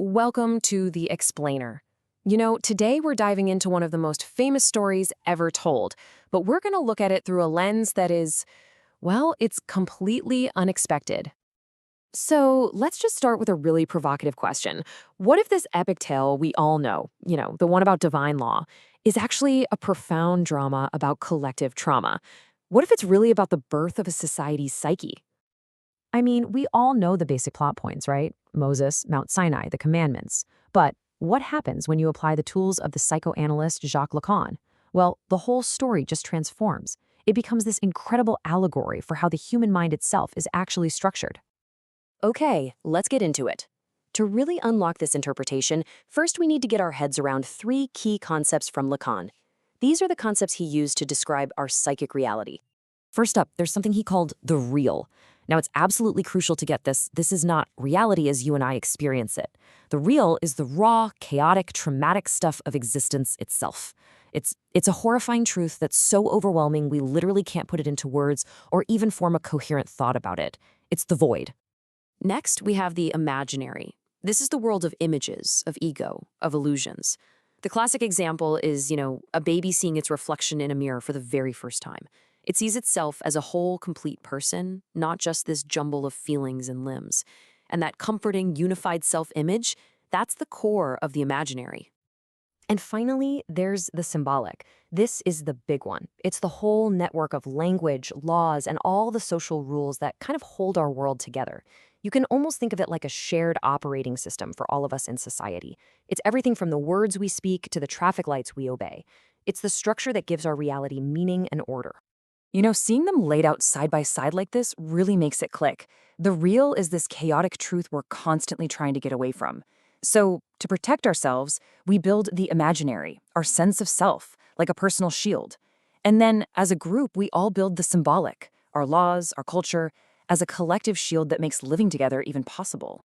Welcome to The Explainer. Today we're diving into one of the most famous stories ever told, but we're going to look at it through a lens that is, well, it's completely unexpected. So let's just start with a really provocative question. What if this epic tale we all know, the one about divine law, is actually a profound drama about collective trauma? What if it's really about the birth of a society's psyche? I mean, we all know the basic plot points, right? Moses, Mount Sinai, the commandments. But what happens when you apply the tools of the psychoanalyst Jacques Lacan? Well, the whole story just transforms. It becomes this incredible allegory for how the human mind itself is actually structured. Okay, let's get into it. To really unlock this interpretation, first we need to get our heads around three key concepts from Lacan. These are the concepts he used to describe our psychic reality. First up, there's something he called the real. Now, it's absolutely crucial to get this. This is not reality as you and I experience it. The real is the raw, chaotic, traumatic stuff of existence itself. It's a horrifying truth that's so overwhelming we literally can't put it into words or even form a coherent thought about it. It's the void. Next, we have the imaginary. This is the world of images, of ego, of illusions. The classic example is, a baby seeing its reflection in a mirror for the very first time. It sees itself as a whole, complete person, not just this jumble of feelings and limbs. And that comforting, unified self-image, that's the core of the imaginary. And finally, there's the symbolic. This is the big one. It's the whole network of language, laws, and all the social rules that kind of hold our world together. You can almost think of it like a shared operating system for all of us in society. It's everything from the words we speak to the traffic lights we obey. It's the structure that gives our reality meaning and order. Seeing them laid out side by side like this really makes it click. The real is this chaotic truth we're constantly trying to get away from. So, to protect ourselves, we build the imaginary, our sense of self, like a personal shield. And then, as a group, we all build the symbolic, our laws, our culture, as a collective shield that makes living together even possible.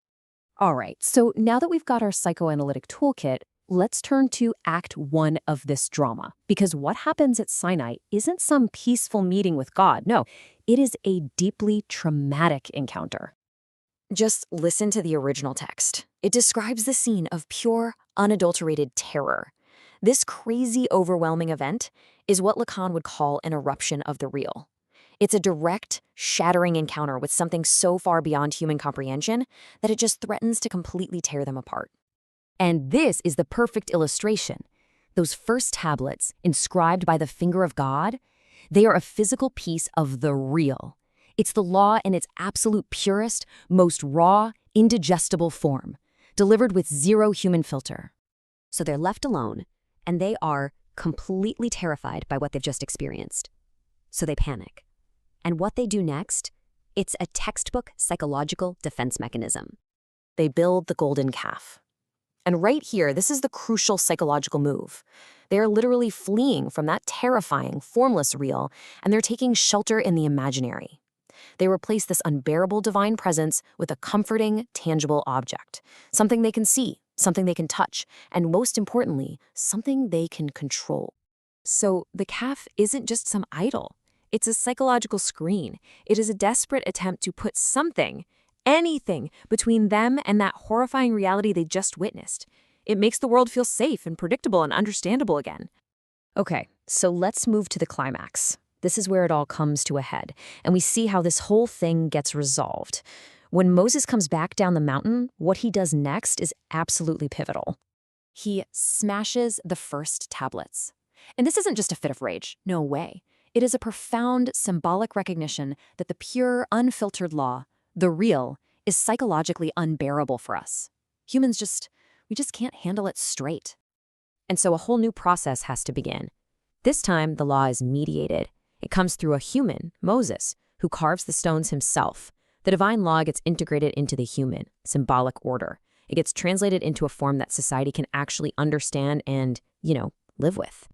All right, so now that we've got our psychoanalytic toolkit, let's turn to Act 1 of this drama, because what happens at Sinai isn't some peaceful meeting with God. No, it is a deeply traumatic encounter. Just listen to the original text. It describes the scene of pure, unadulterated terror. This crazy, overwhelming event is what Lacan would call an eruption of the real. It's a direct, shattering encounter with something so far beyond human comprehension that it just threatens to completely tear them apart. And this is the perfect illustration. Those first tablets, inscribed by the finger of God, they are a physical piece of the real. It's the law in its absolute purest, most raw, indigestible form, delivered with zero human filter. So they're left alone, and they are completely terrified by what they've just experienced. So they panic. And what they do next, it's a textbook psychological defense mechanism. They build the golden calf. And right here, this is the crucial psychological move. They are literally fleeing from that terrifying, formless real, and they're taking shelter in the imaginary. They replace this unbearable divine presence with a comforting, tangible object, something they can see, something they can touch, and most importantly, something they can control. So the calf isn't just some idol. It's a psychological screen. It is a desperate attempt to put something, anything, between them and that horrifying reality they just witnessed. It makes the world feel safe and predictable and understandable again. Okay, so let's move to the climax. This is where it all comes to a head, and we see how this whole thing gets resolved. When Moses comes back down the mountain, what he does next is absolutely pivotal. He smashes the first tablets. And this isn't just a fit of rage, no way. It is a profound symbolic recognition that the pure, unfiltered law, the real, is psychologically unbearable for us. Humans we just can't handle it straight. And so a whole new process has to begin. This time, the law is mediated. It comes through a human, Moses, who carves the stones himself. The divine law gets integrated into the human, symbolic order. It gets translated into a form that society can actually understand and, live with.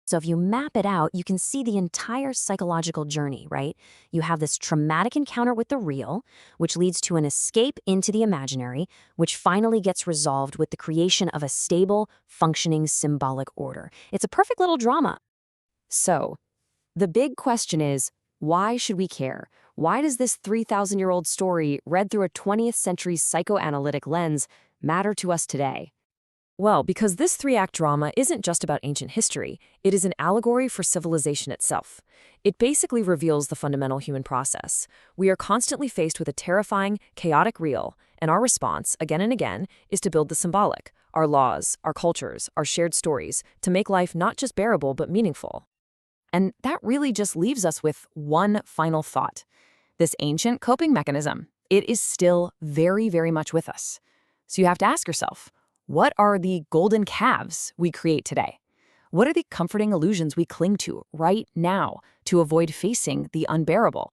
So if you map it out, you can see the entire psychological journey, right? You have this traumatic encounter with the real, which leads to an escape into the imaginary, which finally gets resolved with the creation of a stable, functioning symbolic order. It's a perfect little drama. So, the big question is, why should we care? Why does this 3,000-year-old story, read through a 20th century psychoanalytic lens, matter to us today? Well, because this three-act drama isn't just about ancient history, it is an allegory for civilization itself. It basically reveals the fundamental human process. We are constantly faced with a terrifying, chaotic real, and our response, again and again, is to build the symbolic, our laws, our cultures, our shared stories, to make life not just bearable but meaningful. And that really just leaves us with one final thought. This ancient coping mechanism, it is still very, very much with us. So you have to ask yourself, what are the golden calves we create today? What are the comforting illusions we cling to right now to avoid facing the unbearable?